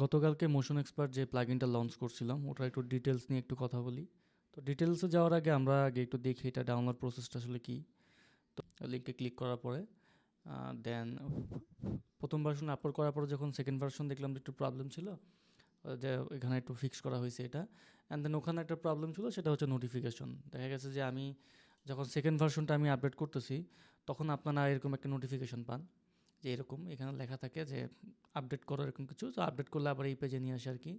গতকালকে motion expert যে প্লাগইনটা launch করছিলাম ওটার একটু ডিটেলস নিয়ে একটু কথা বলি। তো ডিটেলসে যাওয়ার আগে আমরা আগে একটু দেখি এটা ডাউনলোড প্রসেসটা আসলে কী। তো লিঙ্কে ক্লিক করার পরে দেন প্রথম ভার্সন আপলোড করার পরে যখন সেকেন্ড ভার্সন দেখলাম যে একটু প্রবলেম ছিল, যে এখানে একটু ফিক্স করা হয়েছে এটা। অ্যান্ড দেন ওখানে একটা প্রবলেম ছিল, সেটা হচ্ছে নোটিফিকেশন। দেখা গেছে যে আমি যখন সেকেন্ড ভার্সনটা আমি আপডেট করতেছি তখন আপনারা এরকম একটা নোটিফিকেশন পান যে এরকম এখানে লেখা থাকে যে আপডেট করো এরকম কিছু। তো আপডেট করলে আবার এই পেজে নিয়ে আসে আর কি।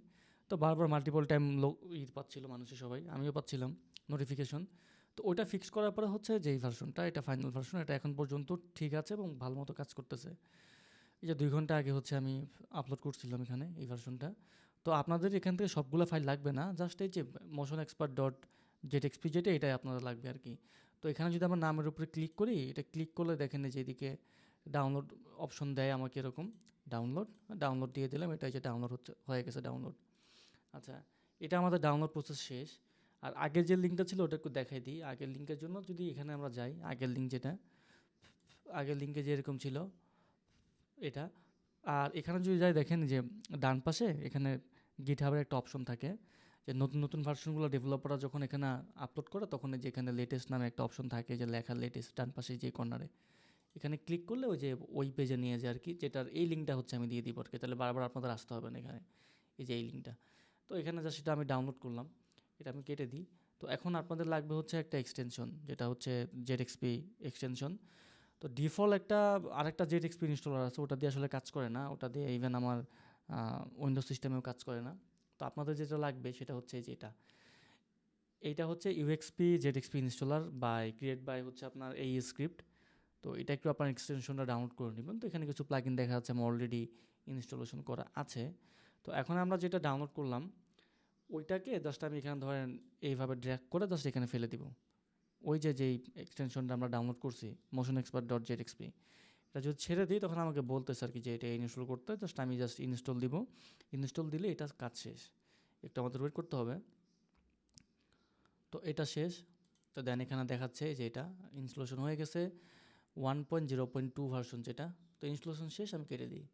তো বারবার মাল্টিপল টাইম লোক পাচ্ছিল মানুষের, সবাই, আমিও পাচ্ছিলাম নোটিফিকেশন। তো ওইটা ফিক্স করার পরে হচ্ছে যে এই ভার্সনটা, এটা ফাইনাল ভার্সন, এটা এখন পর্যন্ত ঠিক আছে এবং ভালো মতো কাজ করতেছে। এই যে 2 ঘন্টা আগে হচ্ছে আমি আপলোড করছিলাম এখানে এই ভার্সনটা। তো আপনাদের এখান থেকে সবগুলো ফাইল লাগবে না, জাস্ট এই যে motion expert dot jet XP যেটা, এটাই আপনাদের লাগবে আর কি। তো এখানে যদি আমার নামের উপরে ক্লিক করি, এটা ক্লিক করলে দেখেন যে এদিকে ডাউনলোড অপশন দেয় আমাকে এরকম। ডাউনলোড ডাউনলোড দিয়ে দিলাম, এটা যে ডাউনলোড হয়ে গেছে ডাউনলোড। আচ্ছা, এটা আমাদের ডাউনলোড প্রসেস শেষ। আর আগের যে লিঙ্কটা ছিল ওটা একটু দেখাই দিই। আগের লিঙ্কের জন্য যদি এখানে আমরা যাই, আগের লিঙ্ক যেটা, আগের লিঙ্কে যেরকম ছিল এটা। আর এখানে যদি যাই দেখেন যে ডান পাশে এখানে গিটহাবের একটা অপশন থাকে, যে নতুন নতুন ভার্সনগুলো ডেভেলপাররা যখন এখানে আপলোড করে তখন এই যে এখানে লেটেস্ট নামে একটা অপশন থাকে, যে লেখা লেটেস্ট ডান পাশে যে কর্নারে। এখানে ক্লিক করলে ওই যে ওই পেজে নিয়ে যায় আর কি, যেটার এই লিঙ্কটা হচ্ছে আমি দিয়ে দিব আর কি। তাহলে বারবার আপনাদের আসতে হবে না এখানে, এই যে এই লিঙ্কটা। তো এখানে যা সেটা আমি ডাউনলোড করলাম, এটা আমি কেটে দিই। তো এখন আপনাদের লাগবে হচ্ছে একটা এক্সটেনশন, যেটা হচ্ছে জেড এক্সপি এক্সটেনশন। তো ডিফল্ট একটা আরেকটা জেড এক্সপি ইনস্টলার আছে, ওটা দিয়ে আসলে কাজ করে না, ওটা দিয়ে ইভেন আমার উইন্ডোজ সিস্টেমেও কাজ করে না। তো আপনাদের যেটা লাগবে সেটা হচ্ছে এই যে এটা, এইটা হচ্ছে UXP Z XP installer by create by হচ্ছে আপনার এই স্ক্রিপ্ট। তো এটা একটু আপনার এক্সটেনশনটা ডাউনলোড করে নেবেন। তো এখানে কিছু প্লাগইন দেখা যাচ্ছে আমার অলরেডি ইনস্টলেশন করা আছে। তো এখন আমরা যেটা ডাউনলোড করলাম ওইটাকে জাস্ট আমি এখানে ধরেন এইভাবে ড্র্যাগ করে জাস্ট এখানে ফেলে দিব। ওই যে যেই এক্সটেনশনটা আমরা ডাউনলোড করছি, motion expert dot Z XP, এটা যদি ছেড়ে দিই তখন আমাকে বলতেছে আর কি যে এটা ইনস্টল করতে। জাস্ট আমি জাস্ট ইনস্টল দিব। ইনস্টল দিলে এটা কাজ শেষ। একটু আমাদের ওয়েট করতে হবে। তো এটা শেষ। তো দেন এখানে দেখাচ্ছে যে এটা ইনস্টলেশন হয়ে গেছে 1.0.2 ভার্সন যেটা। তো ইনস্টলেশন শেষ, আমি কেটে দিই।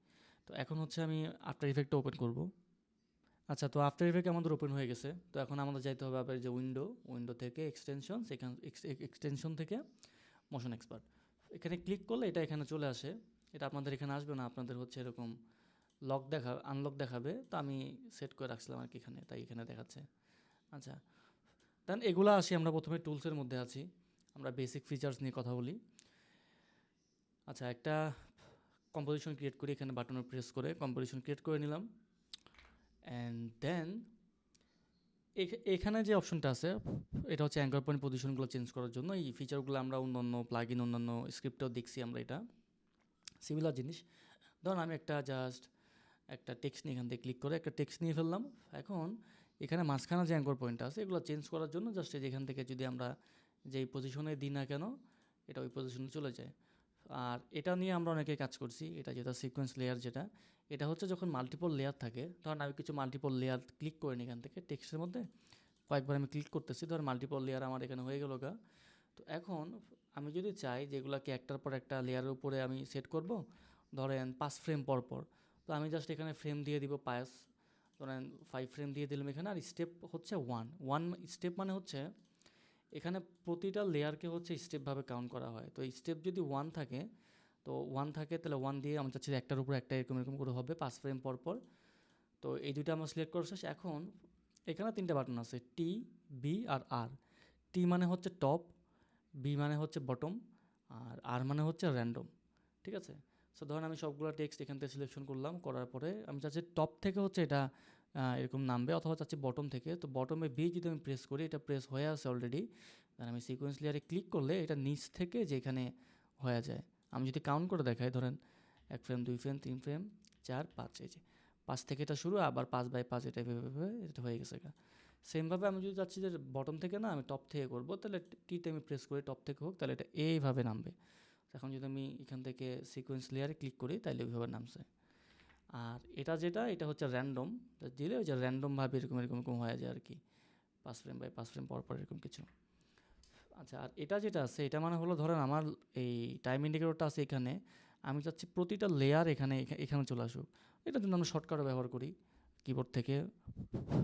তো এখন হচ্ছে আমি আফটার ইফেক্টটা ওপেন করব। আচ্ছা, তো আফটার ইফেক্ট আমাদের ওপেন হয়ে গেছে। তো এখন আমাদের যাইতে হবে আবার যে উইন্ডো থেকে এক্সটেনশন, সেখান এক্সটেনশন থেকে মোশন এক্সপার্ট। এখানে ক্লিক করলে এটা এখানে চলে আসে। এটা আপনাদের এখানে আসবে না, আপনাদের হচ্ছে এরকম আনলক দেখাবে। তো আমি সেট করে রাখছিলাম আর কি এখানে, তাই এখানে দেখাচ্ছে। আচ্ছা, দেন এগুলো আসি, আমরা প্রথমে টুলসের মধ্যে আছি, আমরা বেসিক ফিচার্স নিয়ে কথা বলি। আচ্ছা, একটা কম্পোজিশন ক্রিয়েট করি, এখানে বাটনে প্রেস করে কম্পোজিশন ক্রিয়েট করে নিলাম। অ্যান্ড দেন এখানে যে অপশনটা আছে, এটা হচ্ছে অ্যাঙ্কার পয়েন্ট পজিশনগুলো চেঞ্জ করার জন্য। এই ফিচারগুলো আমরা অন্যান্য প্লাগইন, অন্যান্য স্ক্রিপ্টেও দেখছি আমরা, এটা সিমিলার জিনিস। ধরুন আমি একটা টেক্সট নিয়ে এখান থেকে ক্লিক করে একটা টেক্সট নিয়ে ফেললাম। এখন এখানে মাঝখানে যে অ্যাঙ্কর পয়েন্টটা আছে এগুলো চেঞ্জ করার জন্য জাস্ট যেখান থেকে যদি আমরা যেই পজিশনে দিই না কেন, এটা ওই পজিশনে চলে যায়। আর এটা নিয়ে আমরা অনেকে কাজ করছি, এটা যেটা সিকোয়েন্স লেয়ার, যেটা এটা হচ্ছে যখন মাল্টিপল লেয়ার থাকে, ধরুন আমি কিছু মাল্টিপল লেয়ার ক্লিক করে নিই এখান থেকে টেক্সটের মধ্যে, কয়েকবার আমি ক্লিক করতেছি, ধর মাল্টিপল লেয়ার আমার এখানে হয়ে গেল গা। তো এখন আমি যদি চাই যে এগুলোকে একটার পর একটা লেয়ারের উপরে আমি সেট করব, ধরেন 5 ফ্রেম পর পর, তো আমি জাস্ট এখানে ফ্রেম দিয়ে দিব 5, ধরেন 5 ফ্রেম দিয়ে দিলাম এখানে। আর স্টেপ হচ্ছে ওয়ান স্টেপ, মানে হচ্ছে এখানে প্রতিটা লেয়ারকে হচ্ছে স্টেপভাবে কাউন্ট করা হয়। তো স্টেপ যদি 1 থাকে, তো 1 থাকে তাহলে 1 দিয়ে আমি চাচ্ছি একটার উপর একটা এরকম এরকম করে হবে 5 ফ্রেম পর পর। তো এই দুইটা আমরা সিলেক্ট করা শেষ। এখন এখানে 3টা বাটন আছে, টি, বি আর আর। টি মানে হচ্ছে টপ, বি মানে হচ্ছে বটম, আর আর মানে হচ্ছে র্যান্ডম। ঠিক আছে? সো ধরেন আমি সবগুলো টেক্সট এখান থেকে সিলেকশন করলাম, করার পরে আমি চাচ্ছি টপ থেকে হচ্ছে এটা এরকম নামবে, অথবা চাচ্ছি বটম থেকে। তো বটমে বি যদি আমি প্রেস করি, এটা প্রেস হয়ে আছে অলরেডি। দেন আমি সিকোয়েন্স লেয়ারে ক্লিক করলে এটা নিচ থেকে যে এখানে হয়ে যায়। আমি যদি কাউন্ট করে দেখাই, ধরেন 1 ফ্রেম, 2 ফ্রেম, 3 ফ্রেম, 4, 5, এই যে 5 থেকে এটা শুরু, আবার 5/5 এটা ভেবে এটা হয়ে গেছে। সেমভাবে আমি যদি চাচ্ছি যে বটম থেকে না, আমি টপ থেকে করবো, তাহলে টিতে আমি প্রেস করি, টপ থেকে হোক, তাহলে এটা এইভাবে নামবে। এখন যদি আমি এখান থেকে সিকোয়েন্স লেয়ারে ক্লিক করি, তাহলে ওইভাবে নামছে। আর এটা হচ্ছে র্যান্ডম, দিলে ওই যে র্যান্ডমভাবে এরকম এরকম এরকম হয়ে যায় আর কি, 5 ফ্রেম পর পর এরকম কিছু। আচ্ছা, আর এটা যেটা আছে, এটা মানে হলো ধরেন আমার এই টাইম ইন্ডিকেটরটা আছে এখানে, আমি চাচ্ছি প্রতিটা লেয়ার এখানে এখানে চলে আসুক। এটার জন্য আমরা শর্টকাটও ব্যবহার করি। কিবোর্ড থেকে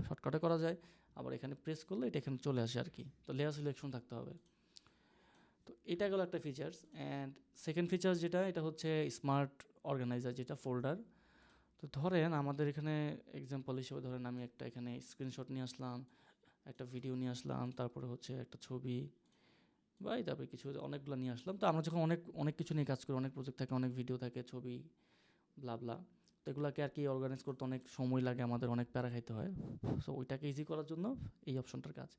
শর্টকাটে করা যায়, আবার এখানে প্রেস করলে এটা এখানে চলে আসে আর কি। তো লেয়ার সিলেকশন থাকতে হবে। তো এটা গেল একটা ফিচার্স। অ্যান্ড সেকেন্ড ফিচার্স যেটা, এটা হচ্ছে স্মার্ট অর্গানাইজার, যেটা ফোল্ডার। তো ধরেন আমাদের এখানে এক্সাম্পল হিসেবে ধরেন আমি একটা এখানে স্ক্রিনশট নিয়ে আসলাম, একটা ভিডিও নিয়ে আসলাম, তারপরে হচ্ছে একটা ছবি বা তারপরে কিছু অনেকগুলো নিয়ে আসলাম। তো আমরা যখন অনেক অনেক কিছু নিয়ে কাজ করি, অনেক প্রজেক্ট থাকে, অনেক ভিডিও থাকে, ছবি, ব্লা তো এগুলোকে আর কি অর্গানাইজ করতে অনেক সময় লাগে, আমাদের অনেক প্যারা খাইতে হয়। সো ওইটাকে ইজি করার জন্য এই অপশনটার কাজ।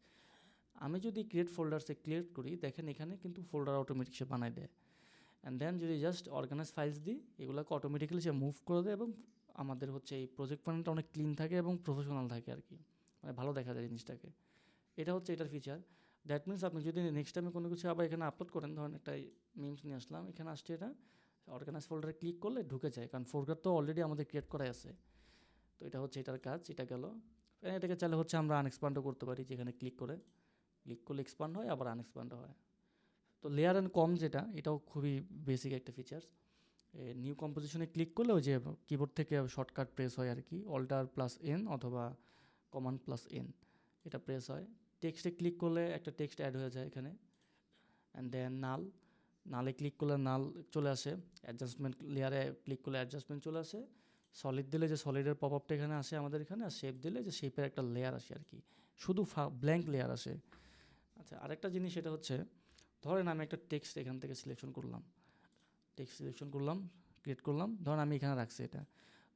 আমি যদি ক্রিয়েট ফোল্ডারসে ক্রিয়েট করি, দেখেন এখানে কিন্তু ফোল্ডার অটোমেটিক সে বানায় দেয়। অ্যান্ড দেন যদি জাস্ট অর্গানাইজ ফাইলস দিই, এগুলোকে অটোমেটিক্যালি সে মুভ করে দেয়, এবং আমাদের হচ্ছে এই প্রজেক্ট প্যানেলটা অনেক ক্লিন থাকে এবং প্রফেশনাল থাকে আর কি, মানে ভালো দেখা যায় জিনিসটাকে। এটা হচ্ছে এটার ফিচার। দ্যাট মিনস আপনি যদি নেক্সট টাইমে কোনো কিছু আবার এখানে আপলোড করেন, ধরেন একটা মিমস নিয়ে আসলাম, এখানে আসছে, এটা অর্গানাইজ ফোল্ডারে ক্লিক করলে ঢুকে যায়, কারণ ফোল্ডার তো অলরেডি আমাদের ক্রিয়েট করাই আছে। তো এটা হচ্ছে এটার কাজ, এটা গেল। এটাকে চাইলে হচ্ছে আমরা আনএক্সপান্ডও করতে পারি, যেখানে ক্লিক করলে এক্সপান্ড হয়, আবার আনএক্সপান্ড হয়। তো লেয়ার অ্যান্ড কম যেটা, এটাও খুবই বেসিক একটা ফিচার্স। নিউ কম্পোজিশনে ক্লিক করলে ওই যে কিবোর্ড থেকে শর্টকাট প্রেস হয় আর কি, অল্টার প্লাস এন অথবা কমান্ড প্লাস এন, এটা প্রেস হয়। টেক্সটে ক্লিক করলে একটা টেক্সট অ্যাড হয়ে যায় এখানে। অ্যান্ড দেন নালে ক্লিক করলে নাল চলে আসে। অ্যাডজাস্টমেন্ট লেয়ারে ক্লিক করলে অ্যাডজাস্টমেন্ট চলে আসে। সলিড দিলে যে সলিডের পপ আপটা এখানে আসে আমাদের এখানে, আর শেপ দিলে যে শেপের একটা লেয়ার আসে আর কি, শুধু ব্ল্যাঙ্ক লেয়ার আসে। আচ্ছা, আরেকটা জিনিস সেটা হচ্ছে, ধরেন আমি একটা টেক্সট এখান থেকে সিলেকশন করলাম, ক্রিয়েট করলাম, ধরেন আমি এখানে রাখছি এটা।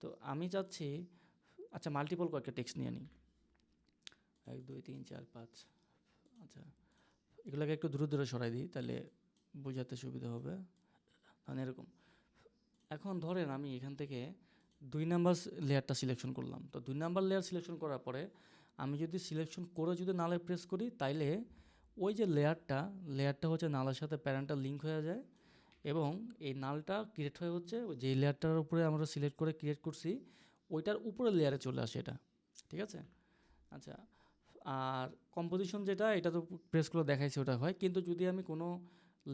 তো আমি চাচ্ছি, আচ্ছা মাল্টিপল কয়েকটা টেক্সট নিয়ে নিই, 1 2 3 4 5। আচ্ছা, এগুলোকে একটু দূরে দূরে সরাই দিই, তাহলে বোঝাতে সুবিধা হবে। মানে এরকম। এখন ধরেন আমি এখান থেকে 2 নাম্বার লেয়ারটা সিলেকশন করলাম। তো 2 নাম্বার লেয়ার সিলেকশন করার পরে আমি যদি সিলেকশন করে যদি নালে প্রেস করি, তাইলে ওই যে লেয়ারটা হচ্ছে নালের সাথে প্যারেন্টাল লিঙ্ক হয়ে যায়, এবং এই নালটা ক্রিয়েট হয়ে হচ্ছে যে লেয়ারটার উপরে আমরা সিলেক্ট করে ক্রিয়েট করছি, ওইটার উপরে লেয়ারে চলে আসে এটা। ঠিক আছে? আচ্ছা, আর কম্পোজিশন যেটা, এটা তো প্রেস করে দেখাইছে ওটা হয়, কিন্তু যদি আমি কোনো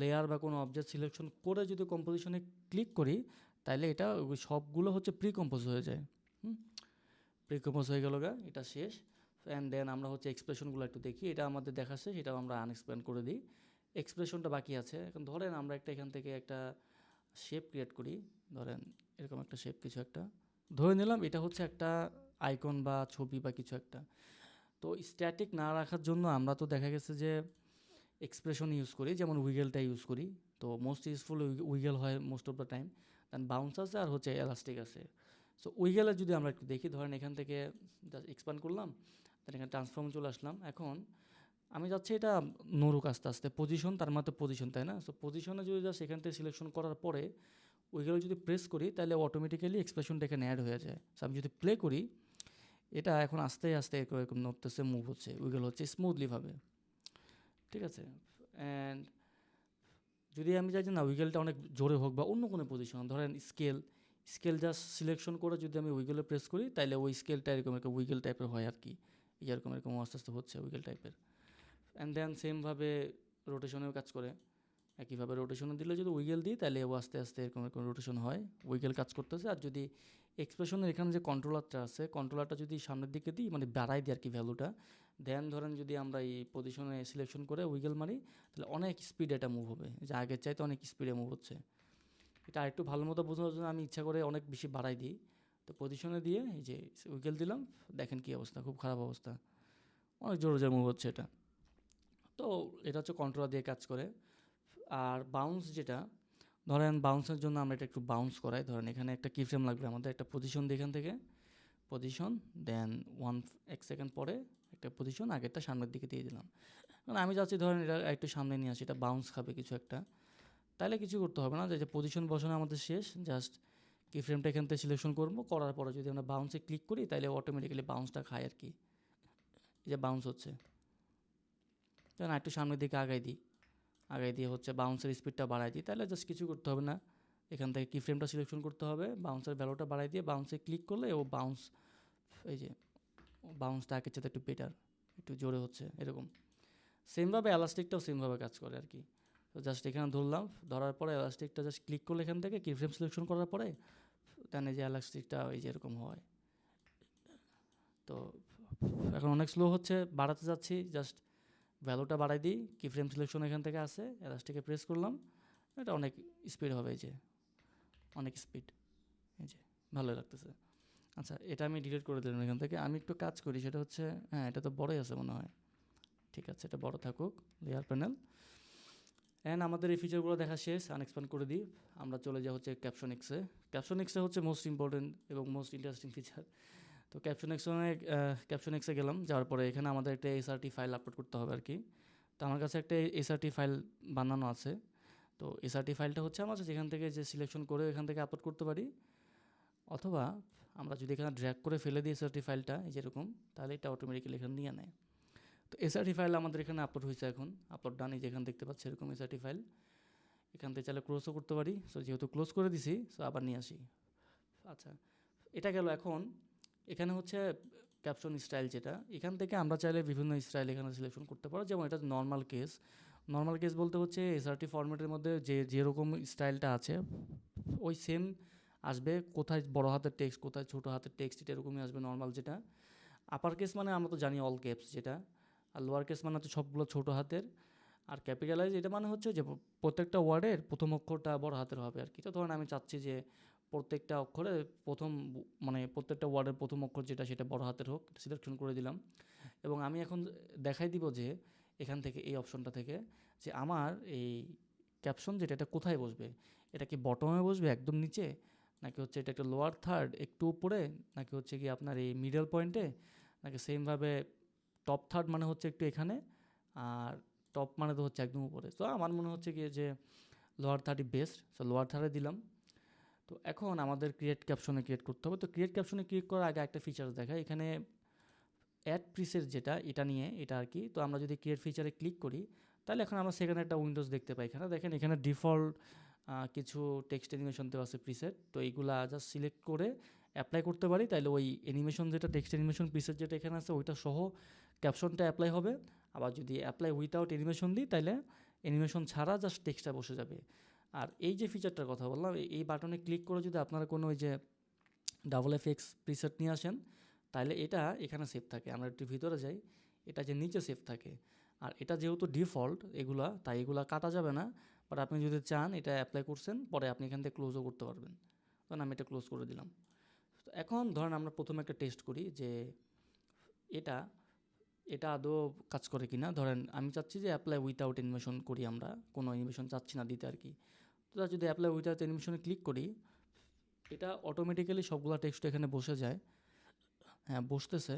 লেয়ার বা কোনো অবজেক্ট সিলেকশন করে যদি কম্পোজিশনে ক্লিক করি, তাহলে এটা ওই সবগুলো হচ্ছে প্রি কম্পোজ হয়ে যায়। প্রি কম্পোজ হয়ে গেল গা, এটা শেষ। অ্যান্ড দেন আমরা হচ্ছে এক্সপ্রেশনগুলো একটু দেখি, এটা আমাদের দেখাচ্ছে, সেটাও আমরা আনএক্সপ্লেন করে দিই। এক্সপ্রেশনটা বাকি আছে। এখন ধরেন আমরা এখান থেকে একটা শেপ ক্রিয়েট করি, ধরেন এরকম একটা শেপ, কিছু একটা ধরে নিলাম, এটা হচ্ছে একটা আইকন বা ছবি বা কিছু একটা। তো স্ট্যাটিক না রাখার জন্য আমরা তো দেখা গেছে যে এক্সপ্রেশন ইউজ করি, যেমন উইগেলটা ইউজ করি। তো মোস্ট ইউজফুল উইগেল হয় most of the time. Then bounce আছে, আর হচ্ছে এলাস্টিক আছে। সো উইগেলে যদি আমরা একটু দেখি, ধরেন এখান থেকে জাস্ট এক্সপ্যান্ড করলাম, দেন এখানে ট্রান্সফর্ম চলে আসলাম। এখন আমি যাচ্ছি এটা নড়ুক আস্তে আস্তে, পজিশন তার মাত্র পজিশন, তাই না? সো পজিশনে যদি জাস্ট এখান থেকে সিলেকশন করার পরে ওইগুলো যদি প্রেস করি, তাহলে অটোমেটিক্যালি এক্সপ্রেশনটা এখানে অ্যাড হয়ে যায়। সো আমি যদি প্লে করি, এটা এখন আস্তে আস্তে এরকম নড়তেছে, মুভ হচ্ছে, ওইগুলো হচ্ছে স্মুথলিভাবে। ঠিক আছে? অ্যান্ড যদি আমি চাই যে না উইগেলটা অনেক জোরে হোক বা অন্য কোনো পজিশন, ধরেন স্কেল জাস্ট সিলেকশন করে যদি আমি উইগেলে প্রেস করি, তাহলে ওই স্কেলটা এরকম একটা উইগেল টাইপের হয় আর কি, এরকম আস্তে আস্তে হচ্ছে উইগেল টাইপের। অ্যান্ড দেন সেমভাবে রোটেশনেও কাজ করে। একইভাবে রোটেশনে দিলে যদি উইগেল দিই, তাহলে ও আস্তে আস্তে এরকম রোটেশন হয়, উইগেল কাজ করতেছে। আর যদি এক্সপ্রেশনের এখানে যে কন্ট্রোলারটা আছে, কন্ট্রোলারটা যদি সামনের দিকে দিই, মানে বাড়াই দিই আর কি ভ্যালুটা, দেন ধরেন যদি আমরা এই পজিশনে সিলেকশন করে উইগেল মারি, তাহলে অনেক স্পিড এটা মুভ হবে, যে আগের চাইতে অনেক স্পিডে মুভ হচ্ছে। এটা আরেকটু ভালো মতো বোঝানোর জন্য আমি ইচ্ছা করে অনেক বেশি বাড়াই দিই। তো পজিশনে দিয়ে এই যে উইগেল দিলাম, দেখেন কী অবস্থা, খুব খারাপ অবস্থা, অনেক জোরে জোরে মুভ হচ্ছে এটা। তো এটা হচ্ছে কন্ট্রোলার দিয়ে কাজ করে। আর বাউন্স যেটা, ধরেন বাউন্সের জন্য আমরা এটা একটু বাউন্স করাই, ধরেন এখানে একটা কি ফ্রেম লাগবে আমাদের, একটা পজিশন দিয়ে এখান থেকে পজিশন, দেন 1 সেকেন্ড পরে একটা পজিশন, আগেরটা সামনের দিকে দিয়ে দিলাম। কারণ আমি চাচ্ছি ধরেন এটা একটু সামনে নিয়ে আসি, এটা বাউন্স খাবে কিছু একটা, তাহলে কিছু করতে হবে না, যে পজিশন বসানো আমাদের শেষ, জাস্ট কি ফ্রেমটা এখান থেকে সিলেকশন করবো, করার পরে যদি আমরা বাউন্সে ক্লিক করি, তাহলে অটোমেটিক্যালি বাউন্সটা খায় আর কি, এই যে বাউন্স হচ্ছে। তখন একটু সামনের দিকে আগাই দিয়ে হচ্ছে বাউন্সের স্পিডটা বাড়াই দিই, তাহলে জাস্ট কিছু করতে হবে না, এখান থেকে কি ফ্রেমটা সিলেকশন করতে হবে, বাউন্সের ভ্যালুটা বাড়াই দিয়ে বাউন্সে ক্লিক করলে ও বাউন্স, এই যে বাউন্সটা আগের চেয়ে একটু বেটার, একটু জোরে হচ্ছে এরকম। সেমভাবে এলাস্টিকটাও সেমভাবে কাজ করে আর কি। তো জাস্ট এখানে ধরলাম, ধরার পরে এলাস্টিকটা জাস্ট ক্লিক করলে এখান থেকে কি ফ্রেম সিলেকশন করার পরে, দেন এই যে এলাস্টিকটা এই যে এরকম হয়, তো এখন অনেক স্লো হচ্ছে, বাড়াতে যাচ্ছি, জাস্ট ভ্যালুটা বাড়াই দিই, কি ফ্রেম সিলেকশন এখান থেকে আসে, এলাস্টিকে প্রেস করলাম, এটা অনেক স্পিড হবে, এই যে অনেক স্পিড, এই যে ভালোই লাগতেছে। আচ্ছা, এটা আমি ডিলিট করে দিলাম এখান থেকে। আমি একটু কাজ করি, সেটা হচ্ছে, হ্যাঁ এটা তো বড়ই আছে মনে হয়, ঠিক আছে এটা বড় থাকুক, লেয়ার প্যানেল। অ্যান্ড আমাদের এই ফিচারগুলো দেখা শেষ, আনএক্সপ্যান্ড করে দিই। আমরা চলে যাই হচ্ছে ক্যাপশন এক্সে। ক্যাপশন এক্সে হচ্ছে মোস্ট ইম্পর্টেন্ট এবং মোস্ট ইন্টারেস্টিং ফিচার। তো ক্যাপশন এক্সে গেলাম, যাওয়ার পরে এখানে আমাদের একটা এসআরটি ফাইল আপলোড করতে হবে আর কি। তো আমার কাছে একটা এসআরটি ফাইল বানানো আছে। তো এসআরটি ফাইলটা হচ্ছে আমার যেখান থেকে যে সিলেকশন করে এখান থেকে আপলোড করতে পারি, অথবা আমরা যদি এখানে ড্র্যাগ করে ফেলে দিই এসআরটি ফাইলটা এই যেরকম, তাহলে এটা অটোমেটিক্যালি এখানে নিয়ে নেয়। তো এসআরটি ফাইল আমাদের এখানে আপলোড হয়েছে, এখন আপলোড ডান, এই যেখানে দেখতে পাচ্ছি এরকম এসআরটি ফাইল। এখান থেকে চাইলে ক্লোজও করতে পারি, সো যেহেতু ক্লোজ করে দিছি, সো আবার নিয়ে আসি। আচ্ছা, এটা গেল। এখন এখানে হচ্ছে ক্যাপশন স্টাইল, যেটা এখান থেকে আমরা চাইলে বিভিন্ন স্টাইল এখানে সিলেকশন করতে পারো। যেমন এটা নর্মাল কেস। নর্মাল কেস বলতে হচ্ছে এসআরটি ফরম্যাটের মধ্যে যেরকম স্টাইলটা আছে ওই সেম আসবে, কোথায় বড় হাতের টেক্সট কোথায় ছোট হাতের টেক্সট, এটা এরকমই আসবে নর্মাল। যেটা আপার কেস মানে আমরা তো জানি অল ক্যাপস যেটা, আর লোয়ার কেস মানে হচ্ছে সবগুলো ছোট হাতের, আর ক্যাপিটালাইজ এটা মানে হচ্ছে যে প্রত্যেকটা ওয়ার্ডের প্রথম অক্ষরটা বড় হাতের হবে আর কি। তো ধরেন আমি চাচ্ছি যে প্রত্যেকটা অক্ষরে মানে প্রত্যেকটা ওয়ার্ডের প্রথম অক্ষর যেটা সেটা বড় হাতের হোক, সিলেকশন করে দিলাম। এবং আমি এখন দেখাই দিব যে এখান থেকে এই অপশনটা থেকে যে আমার এই ক্যাপশন যেটা এটা কোথায় বসবে, এটা কি বটমে বসবে একদম নিচে, নাকি হচ্ছে এটা একটা লোয়ার থার্ড একটু উপরে, নাকি হচ্ছে কি আপনার এই মিডল পয়েন্টে, নাকি সেমভাবে টপ থার্ড মানে হচ্ছে একটু এখানে, আর টপ মানে তো হচ্ছে একদম উপরে। তো আমার মনে হচ্ছে কি যে লোয়ার থার্ডই বেস্ট, সো লোয়ার থার্ডে দিলাম। তো এখন আমাদের ক্রিয়েট করতে হবে। তো ক্রিয়েট ক্যাপশনে ক্লিক করার আগে একটা ফিচার্স দেখায় এখানে, অ্যাড প্রিসেট যেটা, এটা নিয়ে এটা আর কি। তো আমরা যদি ক্রিয়েট ফিচারে ক্লিক করি, তাহলে এখন আমরা সেখানে একটা উইন্ডোজ দেখতে পাই। এখানে দেখেন, এখানে ডিফল্ট কিছু টেক্সট অ্যানিমেশন দেওয়া আছে প্রিসেট। তো এইগুলা জাস্ট সিলেক্ট করে অ্যাপ্লাই করতে পারি, তাহলে ওই অ্যানিমেশন যেটা টেক্সট অ্যানিমেশন প্রিসেট যেটা এখানে আছে ওইটা সহ ক্যাপশনটা অ্যাপ্লাই হবে। আবার যদি অ্যাপ্লাই উইথাউট অ্যানিমেশন দিই, তাহলে অ্যানিমেশন ছাড়া জাস্ট টেক্সটটা বসে যাবে। আর এই যে ফিচারটার কথা বললাম, এই বাটনে ক্লিক করে যদি আপনারা কোনো ওই যে ডাবল এফএক্স প্রিসেট নিয়ে আসেন, তাহলে এটা এখানে সেভ থাকে। আমরা একটু ভিতরে যাই, এটা যে নিচে সেভ থাকে। আর এটা যেহেতু ডিফল্ট এগুলা, তাই এগুলা কাটা যাবে না। বাট আপনি যদি চান এটা অ্যাপ্লাই করছেন, পরে আপনি এখান থেকে ক্লোজও করতে পারবেন। তখন আমি এটা ক্লোজ করে দিলাম। তো এখন ধরেন আমরা প্রথমে একটা টেস্ট করি যে এটা এটা আদৌ কাজ করে কিনা। ধরেন আমি চাচ্ছি যে অ্যাপ্লাই উইথাউট অ্যানিমেশন করি, আমরা কোনো অ্যানিমেশন চাচ্ছি না দিতে আর কি। তো যদি অ্যাপ্লাই উইথাউট অ্যানিমেশনে ক্লিক করি, এটা অটোমেটিক্যালি সবগুলো টেক্সট এখানে বসে যায়। হ্যাঁ বসতেছে।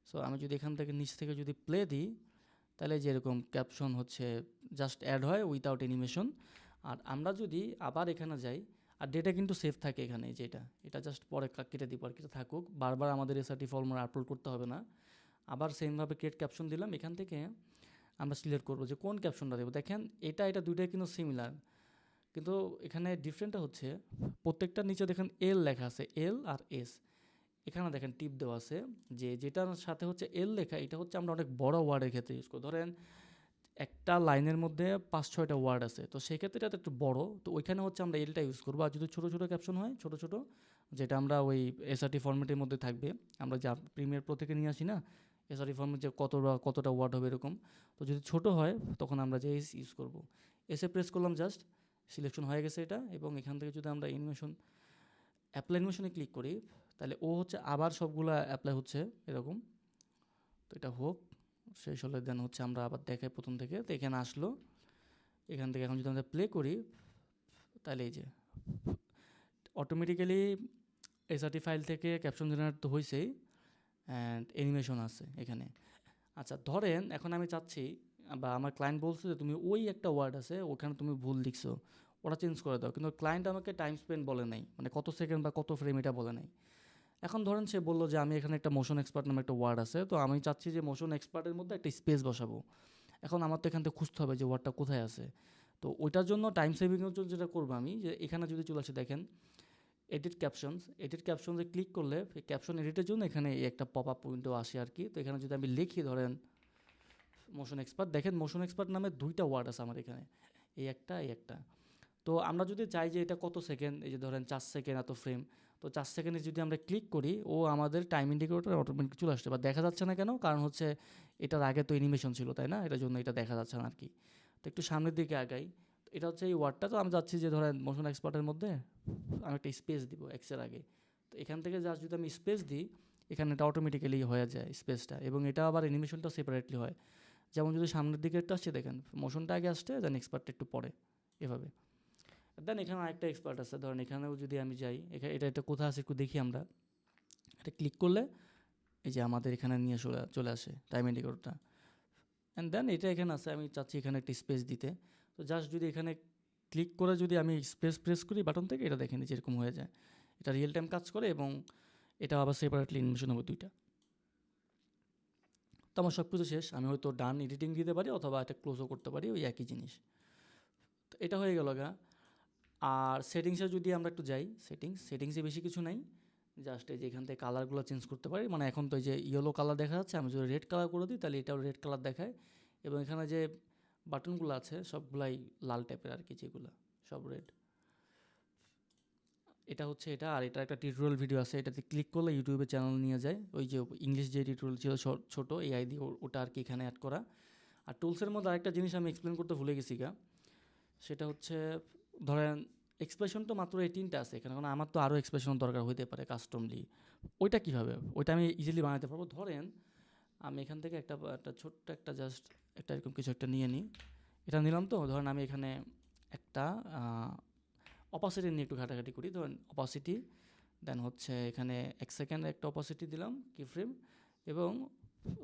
সো আমি যদি এখান থেকে নিচ থেকে যদি প্লে দিই, তাহলে যেরকম ক্যাপশন হচ্ছে জাস্ট অ্যাড হয় উইথাউট অ্যানিমেশন। আর আমরা যদি আবার এখানে যাই, আর ডেটা কিন্তু সেভ থাকে এখানে, যেটা এটা জাস্ট পরে কেটে দিব আর কি, থাকুক, বারবার আমাদের এসআরটি ফর্মুলা আপলোড করতে হবে না। আবার সেমভাবে ক্রিয়েট ক্যাপশন দিলাম, এখান থেকে আমরা সিলেক্ট করবো যে কোন ক্যাপশনটা দেবো। দেখেন এটা দুইটাই কিন্তু সিমিলার, কিন্তু এখানে ডিফারেন্টটা হচ্ছে প্রত্যেকটার নিচে দেখেন এল লেখা আছে, এল আর এস। এখানে দেখেন টিপ দেওয়া আছে যে যেটার সাথে হচ্ছে এল লেখা, এটা হচ্ছে আমরা অনেক বড় ওয়ার্ডের ক্ষেত্রে ইউজ করি। ধরেন একটা লাইনের মধ্যে 5-6টা ওয়ার্ড আছে, তো সেই ক্ষেত্রে এটা একটু বড়, তো ওইখানে হচ্ছে আমরা এলটা ইউজ করবো। আর যদি ছোটো ছোটো ক্যাপশন হয়, ছোটো ছোটো যেটা আমরা ওই এসআরটি ফরম্যাটের মধ্যে থাকবে, আমরা যা প্রিমিয়ার প্রো থেকে নিয়ে আসি না এসআরটি ফরম্যাট, যে কতটা ওয়ার্ড হবে এরকম, তো যদি ছোট হয় তখন আমরা যে এস ইউজ করবো। এসে প্রেস করলাম, জাস্ট সিলেকশন হয়ে গেছে এটা। এবং এখান থেকে যদি আমরা অ্যানিমেশন অ্যাপ্লাই অ্যানিমেশনে ক্লিক করি, তাহলে ও হচ্ছে আবার সবগুলো অ্যাপ্লাই হচ্ছে এরকম। তো এটা হোক, শেষ হলে দেন হচ্ছে আমরা আবার দেখাই প্রথম থেকে। তো এখানে আসলো, এখান থেকে এখন যদি আমরা প্লে করি, তাহলে এই যে অটোমেটিক্যালি এসআরটি ফাইল থেকে ক্যাপশন জেনারেট তো হয়েছেই, অ্যান্ড অ্যানিমেশন আছে এখানে। আচ্ছা ধরেন এখন আমি চাচ্ছি, বা আমার ক্লায়েন্ট বলছে যে তুমি ওই একটা ওয়ার্ড আছে ওখানে তুমি ভুল লিখছো, ওটা চেঞ্জ করে দাও, কিন্তু ক্লায়েন্ট আমাকে টাইম স্পেন্ড বলে নাই, মানে কত সেকেন্ড বা কত ফ্রেম এটা বলে নাই। এখন ধরেন সে বললো যে আমি এখানে একটা মোশন এক্সপার্ট নামে একটা ওয়ার্ড আছে, তো আমি চাচ্ছি যে মোশন এক্সপার্টের মধ্যে একটা স্পেস বসাবো। এখন আমার তো এখান থেকে খুঁজতে হবে যে ওয়ার্ডটা কোথায় আছে। তো ওইটার জন্য টাইম সেভিংয়ের জন্য যেটা করবো আমি, যে এখানে যদি চলে আসে দেখেন এডিট ক্যাপশনসে ক্লিক করলে ক্যাপশন এডিটের জন্য এখানে একটা পপ আপ উইন্ডো আসে আর কি। তো এখানে যদি আমি লিখি ধরেন মোশন এক্সপার্ট, দেখেন মোশন এক্সপার্ট নামে দুইটা ওয়ার্ড আছে আমার এখানে, এই একটা। তো আমরা যদি চাই যে এটা কত সেকেন্ড, এই যে ধরেন 4 সেকেন্ড এত ফ্রেম, তো 4 সেকেন্ডে যদি আমরা ক্লিক করি ও আমাদের টাইম ইন্ডিকেটর অটোমেটিক চলে আসছে। বা দেখা যাচ্ছে না কেন, কারণ হচ্ছে এটার আগে তো অ্যানিমেশন ছিল, তাই না? এটার জন্য এটা দেখা যাচ্ছে না আর কি। তো একটু সামনের দিকে আগাই, তো এটা হচ্ছে এই ওয়ার্ডটা। তো আমি যাচ্ছি যে ধরেন মোশন এক্সপার্টের মধ্যে আমি একটা স্পেস দিব এক্সের আগে। তো এখান থেকে জাস্ট যদি আমি স্পেস দিই, এখানে এটা অটোমেটিক্যালি হয়ে যায় স্পেসটা, এবং এটা আবার অ্যানিমেশনটা সেপারেটলি হয়। যেমন যদি সামনের দিকে একটা আসছে, দেখেন মোশনটা আগে আসছে, দেন এক্সপার্টটা একটু পরে, এভাবে। দেন এখানে আরেকটা এক্সপার্ট আছে, ধরেন এখানেও যদি আমি যাই, এটা কোথায় আছে একটু দেখি আমরা। এটা ক্লিক করলে এই যে আমাদের এখানে নিয়ে চলে আসে টাইম ইন্ডিকেটরটা। অ্যান্ড দেন এটা এখানে আছে, আমি চাচ্ছি এখানে একটা স্পেস দিতে। তো জাস্ট যদি এখানে ক্লিক করে যদি আমি স্পেস প্রেস করি বাটন থেকে, এটা দেখেন যেরকম হয়ে যায়। এটা রিয়েল টাইম কাজ করে, এবং এটা আবার সেপারেটলি অ্যানিমেশন হবে দুইটা। তো আমার সব কিছু শেষ, আমি হয়তো ডান এডিটিং দিতে পারি অথবা এটা ক্লোজও করতে পারি, ওই একই জিনিস। তো এটা হয়ে গেল গা। আর সেটিংসে যদি আমরা একটু যাই, সেটিংসে বেশি কিছু নাই, জাস্ট এই যে এখান থেকে কালারগুলো চেঞ্জ করতে পারি। মানে এখন তো এই যে ইয়েলো কালার দেখা যাচ্ছে, আমি যদি রেড কালার করে দিই তাহলে এটাও রেড কালার দেখায়। এবং এখানে যে বাটনগুলো আছে সবগুলাই লাল টাইপের আর কি, যেগুলো সব রেড। এটা হচ্ছে এটা। আর এটা একটা টিউটোরিয়াল ভিডিও আছে, এটাতে ক্লিক করলে ইউটিউবে চ্যানেল নিয়ে যায়। ওই যে ইংলিশ যে টিউটোরিয়াল ছিল ছোট এআই দিয়ে, ওটা আর কি এখানে অ্যাড করা। আর টুলসের মধ্যে আরেকটা জিনিস আমি এক্সপ্লেন করতে ভুলে গেছি গা, সেটা হচ্ছে ধরেন এক্সপ্রেশন তো মাত্র 18টা আছে এখানে, কারণ আমার তো আরও এক্সপ্রেশন দরকার হতে পারে কাস্টমলি। ওইটা কীভাবে, ওইটা আমি ইজিলি বানাতে পারবো। ধরেন আমি এখান থেকে একটা ছোট্ট একটা জাস্ট একটা এরকম কিছু একটা নিয়ে নিই। এটা নিলাম, তো ধরেন আমি এখানে একটা অপাসিটি নিয়ে একটু ঘাটাঘাটি করি। ধরেন অপাসিটি, দেন হচ্ছে এখানে 1 সেকেন্ড একটা অপাসিটি দিলাম কি ফ্রেম, এবং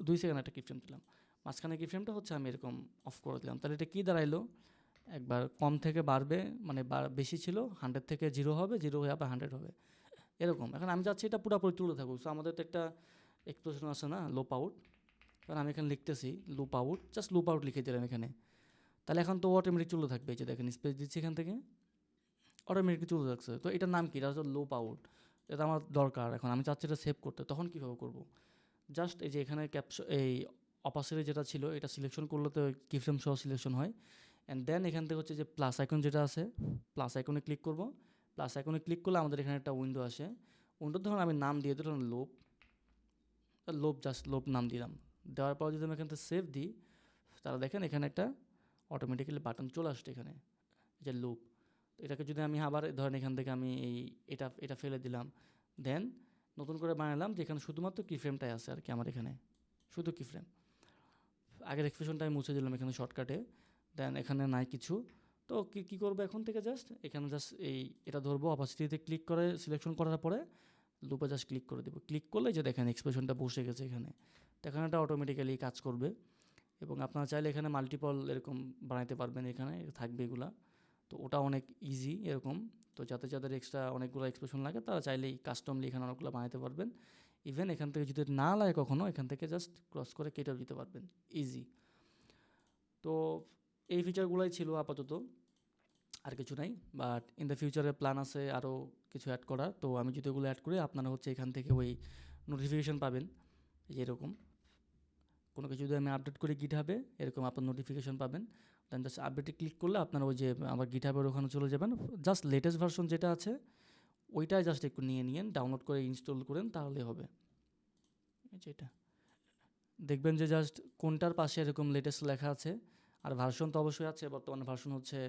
2 সেকেন্ড একটা কি ফ্রেম দিলাম। মাঝখানে কি ফ্রেমটা হচ্ছে আমি এরকম অফ করে দিলাম। তাহলে এটা কী দাঁড়াইলো, একবার কম থেকে বাড়বে, মানে বেশি ছিল 100 থেকে 0 হবে, 0 হয়ে আবার 100 হবে, এরকম। এখন আমি চাচ্ছি এটা পুরোপুরি তুলে থাকুক। সো আমাদের তো একটা এক্সপ্রেশন আছে না, লুপ আউট। কারণ আমি এখানে লিখতেছি loop out, just loop out লিখে দিলাম এখানে। তাহলে এখন তো অটোমেটিক চলে থাকবে, এই যে দেখেন স্পেস দিচ্ছি এখান থেকে, অটোমেটিক চলে থাকছে। তো এটার নাম কি, এটা হচ্ছে লুপ আউট। এটা আমার দরকার, এখন আমি চাচ্ছি এটা সেভ করতে। তখন কীভাবে করব, জাস্ট এই যে এখানে এই অপাসিটি যেটা ছিল এটা সিলেকশন করলে তো কিফ্রেম সহ সিলেকশন হয়। অ্যান্ড দেন এখান থেকে হচ্ছে যে প্লাস আইকন যেটা আছে, প্লাস আইকনে ক্লিক করব। প্লাস আইকনে ক্লিক করলে আমাদের এখানে একটা উইন্ডো আসে। উইন্ডোর ধরুন আমি নাম দিয়ে দিলাম লোপ, জাস্ট লোপ নাম দিলাম। দেওয়ার পর যদি আমি এখান থেকে সেভ দিই, তাহলে দেখেন এখানে একটা অটোমেটিক্যালি বাটন চলে আসছে এখানে, যে লুপ। এটাকে যদি আমি আবার ধরেন এখান থেকে আমি এটা ফেলে দিলাম, দেন নতুন করে বানালাম, যেখানে শুধুমাত্র কি ফ্রেমটাই আছে আর কি আমার এখানে, শুধু কি ফ্রেম। আগের এক্সপ্রেশনটা আমি মুছে দিলাম এখানে শর্টকাটে, দেন এখানে নাই কিছু। তো কী করবো এখন থেকে, জাস্ট এখানে জাস্ট এটা ধরবো, অপাসিটিতে ক্লিক করে সিলেকশন করার পরে লুপে জাস্ট ক্লিক করে দেবো। ক্লিক করলে যে দেখেন এক্সপ্রেশনটা বসে গেছে এখানে, তো এখানে এটা অটোমেটিক্যালি কাজ করবে। এবং আপনারা চাইলে এখানে মাল্টিপল এরকম বানাইতে পারবেন, এখানে থাকবে এগুলা। তো ওটা অনেক ইজি এরকম। তো যাদের এক্সট্রা অনেকগুলো এক্সপ্রেশন লাগে তারা চাইলেই কাস্টমলি এখানে অনেকগুলো বানাইতে পারবেন। ইভেন এখান থেকে যদি না লাগে কখনও, এখান থেকে জাস্ট ক্রস করে কেটেও দিতে পারবেন, ইজি। তো এই ফিচারগুলোই ছিল আপাতত, আর কিছু নাই। বাট ইন দ্য ফিউচারে প্ল্যান আছে আরও কিছু অ্যাড করার। তো আমি যদি ওগুলো অ্যাড করি, আপনারা হচ্ছে এখান থেকে ওই নোটিফিকেশান পাবেন, এই যে এরকম কোনো কিছু যদি আমি আপডেট করি গিটহাবে, এরকম আপনার নোটিফিকেশন পাবেন। দেন জাস্ট আপডেটে ক্লিক করলে আপনারা ওই যে আমার গিটহাবের ওখানে চলে যাবেন। জাস্ট লেটেস্ট ভার্সন যেটা আছে ওইটাই জাস্ট একটু নিয়ে ডাউনলোড করে ইনস্টল করেন, তাহলে হবে। যেটা দেখবেন যে জাস্ট কোনটার পাশে এরকম লেটেস্ট লেখা আছে। আর ভার্সন তো অবশ্যই আছে, বর্তমানে ভার্সন হচ্ছে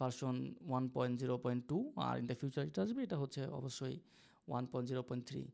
ভার্সন 1.0.2, আর ইন দ্য ফিউচার যেটা আসবে এটা হচ্ছে অবশ্যই 1.0.3।